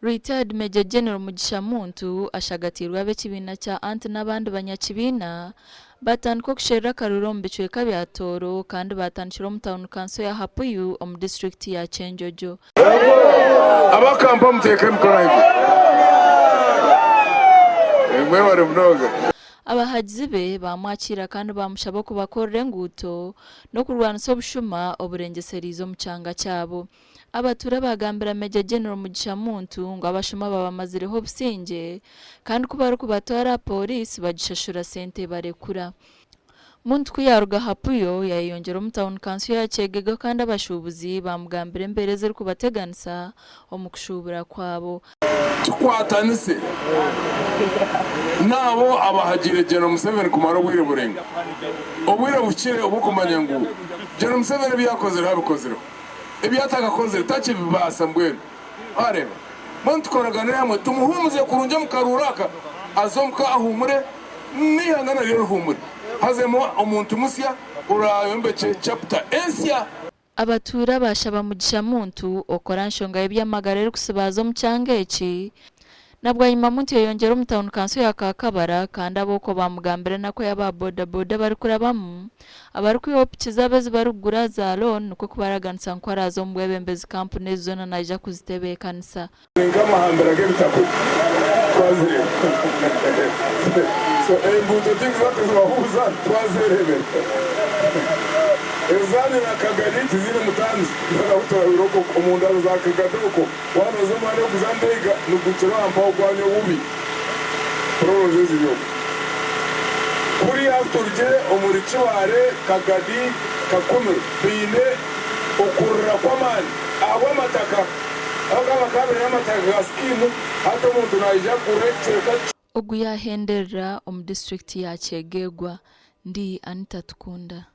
Retired Major General Mugisha Muntu ashagatirwa ab'ekibina kya Anti n'abandi banyakibina batandika okushera akaruro mu bicweka bya Toro kandi batandikira mu town council ya Hapuyu mu district ya Kyenjojo. Abakampa muteke mukora ibi. Mwe bari mnoga. Abahagizi be bamwakira kandi bamushaba kubakorera enguuto no kurwanisa obushuma oburengeserizo mu kyanga kyabo. Abatura bagambira Major General Mugisha Muntu ngo abashuma babamazireho obusinge kandi kuba ari kubatwara polisi bagishashura sente barekura. Muntu kuyaruga Hapuyo yayongera mu town council ya Kyegega kandi abashubuzi bamugambira embereze ari kubateganisa omukushubura kwabo. Tukwatanise nabo abahagire General Museveni kumara obwire burenga obwire bukire obukumanya ngo General Museveni byakoze habikozero ebyatagakoze tachi bibasa mbwene areba muntu koraganira hamwe tumuhumuze kurunje mukaruraka azomka ahumure niyangana rero humure hazemo omuntu musya urayombeche chapter ensya. Abatura bashaba Mugisha Muntu okora nshonga y'ebyamagarero kusibaza mu kyanga eki nabwo nyuma Muntu yongera mu town council ya Kakabara kandi aboko bamugambira nako yaba boda bari kurabamu abari kuyopikiza abezi barugura za loan nuko kubaraganisa nkwarazo mu bwebembezi company zona naja kuzitebe kanisa ngama hambira gebitaku twazire so embuto tingizatu bahuza twazirebe ezani na Kagari tizire mutanzi barahutora uroko umuntu azakagaduko wanozo mane kuzandega nugucira ampa kwanyo bubi proje ziriyo kuri afturje omurici ware Kagadi kakume bine okurra kwamani abo mataka akaba kabere y'amataka skimu hato umuntu naija kurekeka ogu yahenderera mu district ya Kyegegwa. Ndi Anita Tukunda.